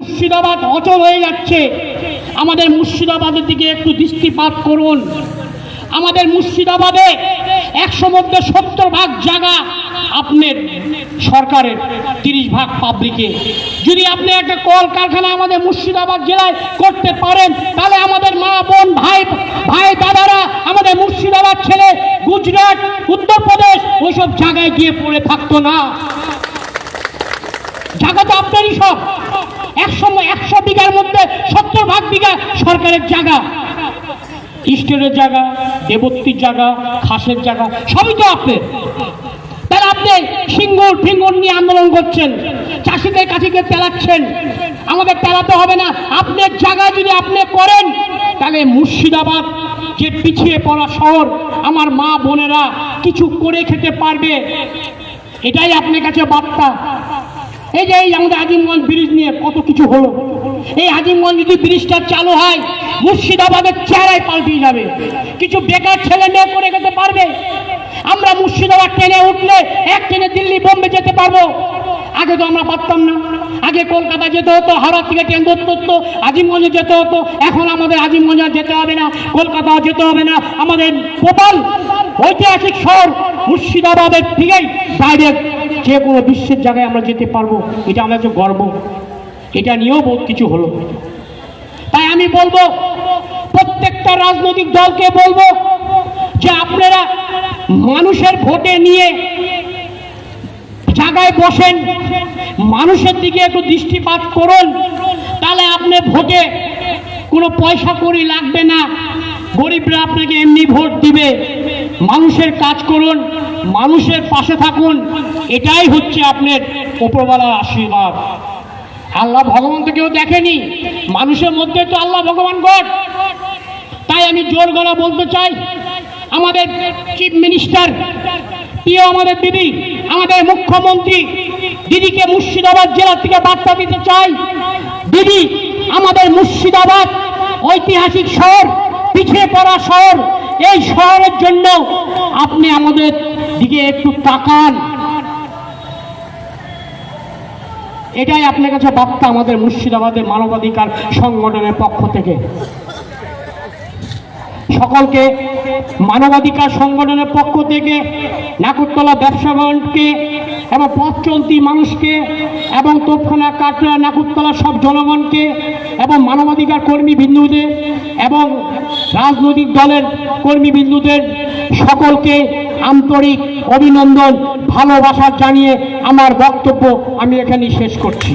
মুর্শিদাবাদ অচল হয়ে যাচ্ছে। আমাদের মুর্শিদাবাদের দিকে একটু দৃষ্টিপাত করুন। আমাদের মুর্শিদাবাদে 100 মধ্যে 70 ভাগ জায়গা আপনার সরকারের, 30 ভাগ পাবলিকে। যদি আপনি একটা কলকারখানা আমাদের মুর্শিদাবাদ জেলায় করতে পারেন, তাহলে আমাদের মা বোন ভাই দাদারা আমাদের মুর্শিদাবাদ ছেড়ে গুজরাট, উত্তরপ্রদেশ ওইসব জায়গায় গিয়ে পড়ে থাকতো না। জায়গা তো আপনারই সব। 100 বিঘার মধ্যে 70 ভাগ বিঘা সরকারের জায়গা, স্টেটের জায়গা, দেবত্তির জায়গা, খাসের জায়গা, সবই তো আপনার। তাহলে আপনি ফিঙ্গুর নিয়ে আন্দোলন করছেন, চাষিদের কাছে গিয়ে তেলাচ্ছেন। আমাদের তেলাতে হবে না। আপনার জায়গা যদি আপনি করেন, তাহলে মুর্শিদাবাদ যে পিছিয়ে পড়া শহর, আমার মা বোনেরা কিছু করে খেতে পারবে। এটাই আপনার কাছে বার্তা। এই যে আমাদের আজিমগঞ্জ ব্রিজ নিয়ে কত কিছু হলো। এই আজিমগঞ্জ যদি ব্রিজটা চালু হয়, মুর্শিদাবাদের চেহারায় পাল্টে যাবে। কিছু বেকার ছেলে মেয়ে করে খেতে পারবে। আমরা মুর্শিদাবাদ ট্রেনে উঠলে এক ট্রেনে দিল্লি বোম্বে যেতে পারবো। আগে তো আমরা পারতাম না। আগে কলকাতা যেতে হতো, হাওড়া থেকে ট্রেন ধরতে হতো, আজিমগঞ্জে যেতে হতো। এখন আমাদের আজিমগঞ্জ যেতে হবে না, কলকাতাও যেতে হবে না। আমাদের প্রবল ঐতিহাসিক শহর মুর্শিদাবাদের থেকেই ডাইরেক্ট যে কোনো বিশ্বের জায়গায় আমরা যেতে পারবো। এটা আমাদের গর্ব। এটা নিয়েও বহুত কিছু হলো। তাই আমি বলবো, প্রত্যেকটা রাজনৈতিক দলকে বলবো যে আপনারা মানুষের ভোটে নিয়ে জায়গায় বসেন, মানুষের দিকে একটু দৃষ্টিপাত করুন। তাহলে আপনি ভোটে কোনো পয়সা কড়ি লাগবে না। গরিবরা আপনাকে এমনি ভোট দিবে। মানুষের কাজ করুন, মানুষের পাশে থাকুন। এটাই হচ্ছে আপনার উপরওয়ালার আশীর্বাদ। আল্লাহ ভগবান তো কেউ দেখেনি, মানুষের মধ্যে তো আল্লাহ ভগবান গড। তাই আমি জোর গলা বলতে চাই, আমাদের চিফ মিনিস্টার, প্রিয় আমাদের দিদি, আমাদের মুখ্যমন্ত্রী দিদিকে মুর্শিদাবাদ জেলা থেকে বার্তা দিতে চাই। দিদি, আমাদের মুর্শিদাবাদ ঐতিহাসিক শহর, পিছিয়ে পড়া শহর, এই শহরের জন্য আপনি আমাদের দিকে একটু তাকান। এটাই আপনার কাছে বার্তা আমাদের মুর্শিদাবাদের মানবাধিকার সংগঠনের পক্ষ থেকে। সকলকে মানবাধিকার সংগঠনের পক্ষ থেকে, নাকুরতলা ব্যবসাগণকে এবং পথ চলতি মানুষকে এবং তোপখানা কাটরা নাকুরতলা সব জনগণকে এবং মানবাধিকার কর্মীবৃন্দুদের এবং রাজনৈতিক দলের কর্মীবৃন্দুদের সকলকে আন্তরিক অভিনন্দন, ভালোবাসা জানিয়ে আমার বক্তব্য আমি এখানেই শেষ করছি।